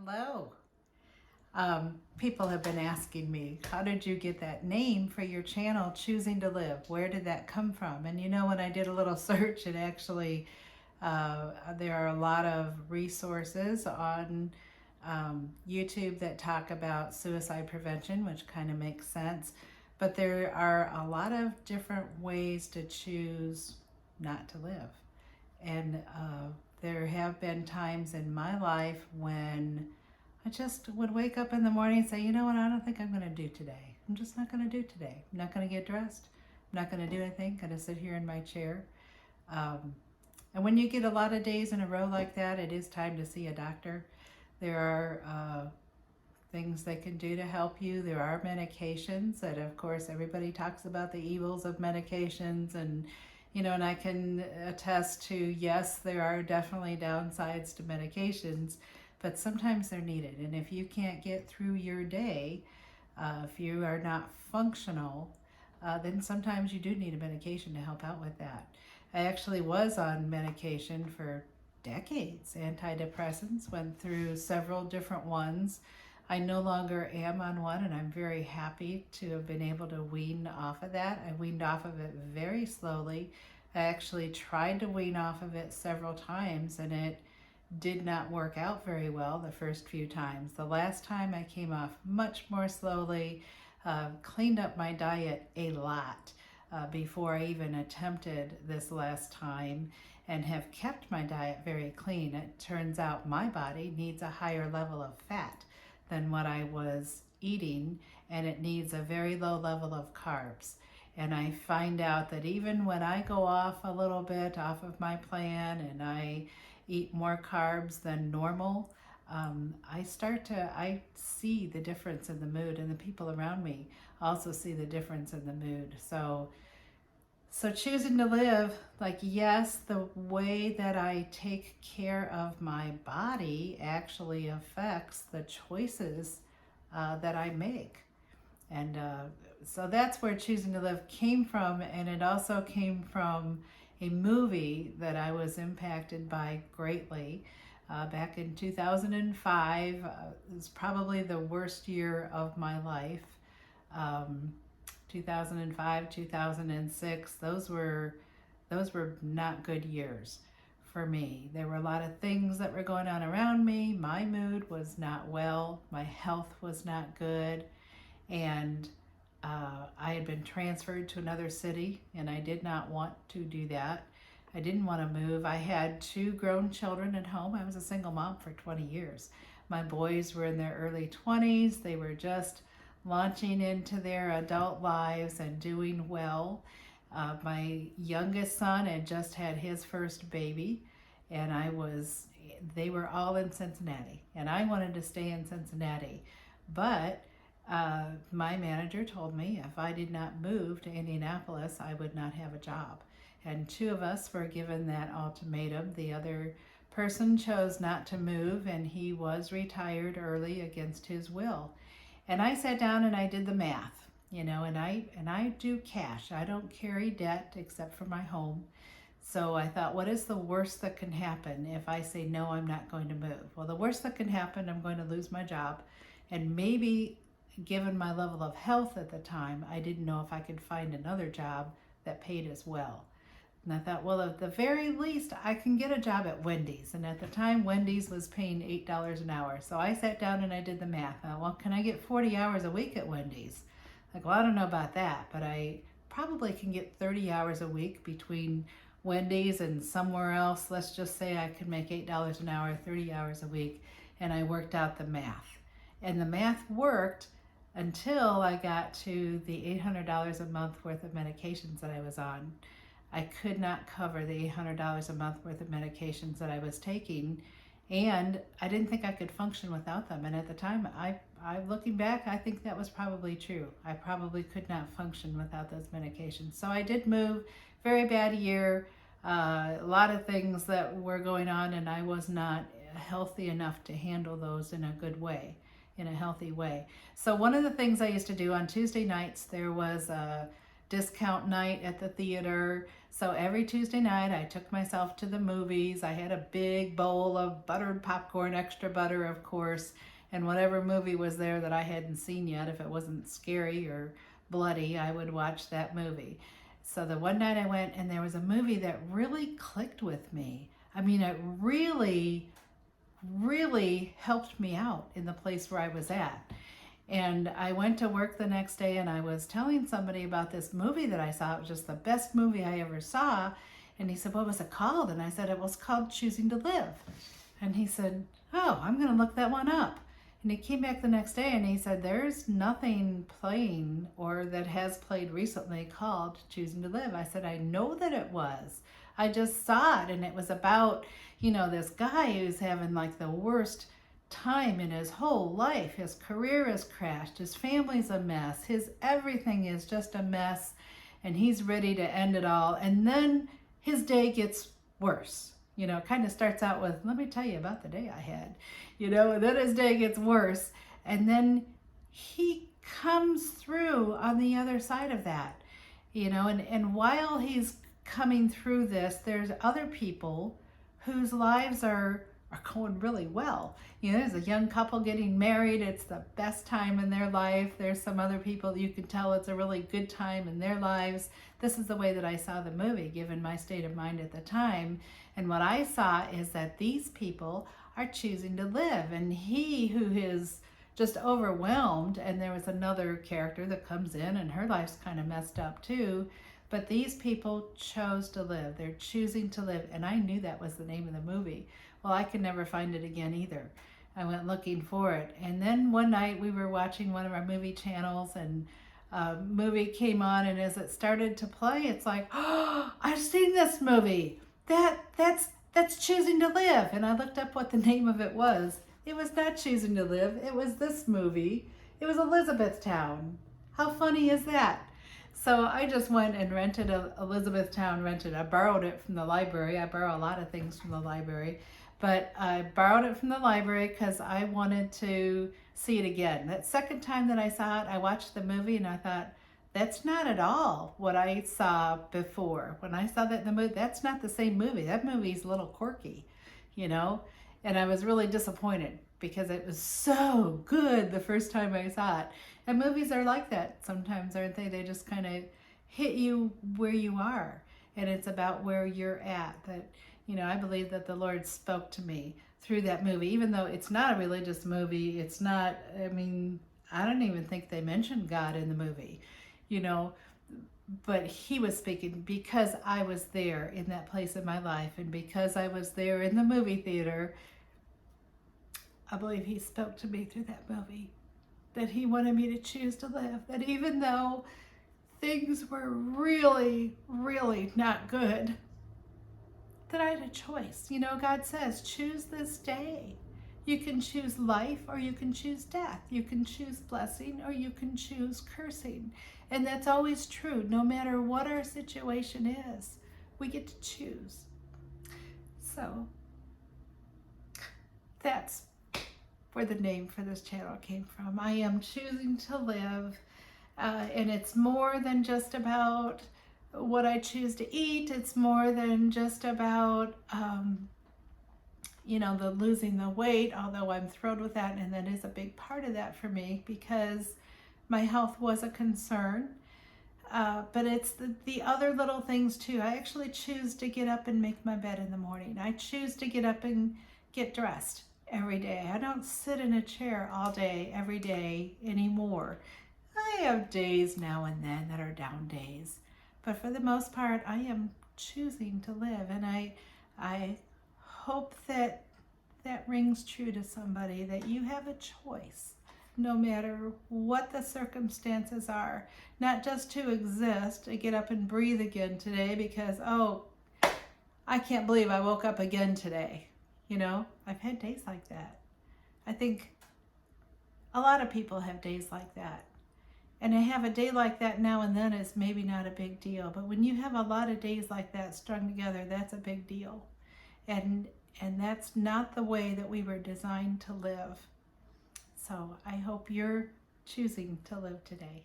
Hello. People have been asking me, how did you get that name for your channel, Choosing to Live? Where did that come from? And when I did a little search, it actually, there are a lot of resources on YouTube that talk about suicide prevention, which kind of makes sense. But there are a lot of different ways to choose not to live. And there have been times in my life when I just would wake up in the morning and say, you know what, I don't think I'm going to do today. I'm just not going to do today. I'm not going to get dressed. I'm not going to do anything. I'm going to sit here in my chair. Um, and when you get a lot of days in a row like that, it is time to see a doctor. There are things they can do to help you. There are medications that, of course, everybody talks about the evils of medications, and and I can attest to, yes, there are definitely downsides to medications, but sometimes they're needed. And if you can't get through your day, if you are not functional, then sometimes you do need a medication to help out with that. I actually was on medication for decades, antidepressants, went through several different ones. I no longer am on one, and I'm very happy to have been able to wean off of that. I weaned off of it very slowly. I actually tried to wean off of it several times, and it did not work out very well the first few times. The last time I came off much more slowly, cleaned up my diet a lot before I even attempted this last time, and have kept my diet very clean. It turns out my body needs a higher level of fat than what I was eating, and it needs a very low level of carbs. And I find out that even when I go off a little bit off of my plan and I eat more carbs than normal, I see the difference in the mood, and the people around me also see the difference in the mood. So choosing to live, like, yes, the way that I take care of my body actually affects the choices that I make. And so that's where Choosing to Live came from. And it also came from a movie that I was impacted by greatly. Back in 2005, it was probably the worst year of my life. 2005, 2006, those were not good years for me. There were a lot of things that were going on around me. My mood was not well. My health was not good. And I had been transferred to another city, and I did not want to do that. I didn't want to move. I had 2 grown children at home. I was a single mom for 20 years. My boys were in their early 20s. They were just launching into their adult lives and doing well. My youngest son had just had his first baby, and they were all in Cincinnati, and I wanted to stay in Cincinnati. But my manager told me if I did not move to Indianapolis, I would not have a job. And 2 of us were given that ultimatum. The other person chose not to move, and he was retired early against his will. And I sat down and I did the math, and I do cash. I don't carry debt except for my home. So I thought, what is the worst that can happen if I say, no, I'm not going to move? Well, the worst that can happen, I'm going to lose my job. And maybe, given my level of health at the time, I didn't know if I could find another job that paid as well. And I thought, well, at the very least, I can get a job at Wendy's. And at the time, Wendy's was paying $8 an hour. So I sat down and I did the math. Well, can I get 40 hours a week at Wendy's? Like, well, I don't know about that, but I probably can get 30 hours a week between Wendy's and somewhere else. Let's just say I could make $8 an hour, 30 hours a week. And I worked out the math. And the math worked until I got to the $800 a month worth of medications that I was on. I could not cover the $800 a month worth of medications that I was taking, and I didn't think I could function without them. And at the time, I looking back, I think that was probably true. I probably could not function without those medications. So I did move. Very bad year. A lot of things that were going on, and I was not healthy enough to handle those in a good way, in a healthy way. So one of the things I used to do on Tuesday nights, there was a discount night at the theater. So every Tuesday night I took myself to the movies. I had a big bowl of buttered popcorn, extra butter, of course, and whatever movie was there that I hadn't seen yet, if it wasn't scary or bloody, I would watch that movie. So the one night I went and there was a movie that really clicked with me. I mean, it really, really helped me out in the place where I was at. And I went to work the next day and I was telling somebody about this movie that I saw. It was just the best movie I ever saw. And he said, what was it called? And I said, it was called Choosing to Live. And he said, oh, I'm going to look that one up. And he came back the next day and he said, there's nothing playing or that has played recently called Choosing to Live. I said, I know that it was. I just saw it, and it was about, this guy who's having like the worst time in his whole life. His career has crashed. His family's a mess. His everything is just a mess, and he's ready to end it all. And then his day gets worse. It kind of starts out with, let me tell you about the day I had, and then his day gets worse. And then he comes through on the other side of that, and while he's coming through this, there's other people whose lives are going really well. There's a young couple getting married. It's the best time in their life. There's some other people that you can tell it's a really good time in their lives. This is the way that I saw the movie, given my state of mind at the time. And what I saw is that these people are choosing to live. And he who is just overwhelmed, and there was another character that comes in and her life's kind of messed up too. But these people chose to live. They're choosing to live. And I knew that was the name of the movie. Well, I could never find it again either. I went looking for it. And then one night we were watching one of our movie channels, and a movie came on, and as it started to play, it's like, oh, I've seen this movie. That's Choosing to Live. And I looked up what the name of it was. It was not Choosing to Live. It was this movie. It was Elizabethtown. How funny is that? So I just went and rented Elizabethtown. I borrowed it from the library. I borrow a lot of things from the library. But I borrowed it from the library because I wanted to see it again. That second time that I saw it, I watched the movie and I thought, that's not at all what I saw before. When I saw that in the movie, that's not the same movie. That movie's a little quirky, And I was really disappointed because it was so good the first time I saw it. And movies are like that sometimes, aren't they? They just kind of hit you where you are. And it's about where you're at. That, I believe that the Lord spoke to me through that movie, even though it's not a religious movie. It's not, I don't even think they mentioned God in the movie, but he was speaking because I was there in that place in my life. And because I was there in the movie theater, I believe he spoke to me through that movie, that he wanted me to choose to live, that even though things were really, really not good, that I had a choice. God says, choose this day. You can choose life or you can choose death. You can choose blessing or you can choose cursing. And that's always true. No matter what our situation is, we get to choose. So that's where the name for this channel came from. I am choosing to live, and it's more than just about what I choose to eat. It's more than just about, the losing the weight, although I'm thrilled with that, and that is a big part of that for me because my health was a concern. But it's the other little things too. I actually choose to get up and make my bed in the morning. I choose to get up and get dressed every day. I don't sit in a chair all day, every day anymore. I have days now and then that are down days. But for the most part, I am choosing to live. And I hope that rings true to somebody, that you have a choice, no matter what the circumstances are. Not just to exist, to get up and breathe again today because, oh, I can't believe I woke up again today. I've had days like that. I think a lot of people have days like that. And to have a day like that now and then is maybe not a big deal. But when you have a lot of days like that strung together, that's a big deal. And that's not the way that we were designed to live. So I hope you're choosing to live today.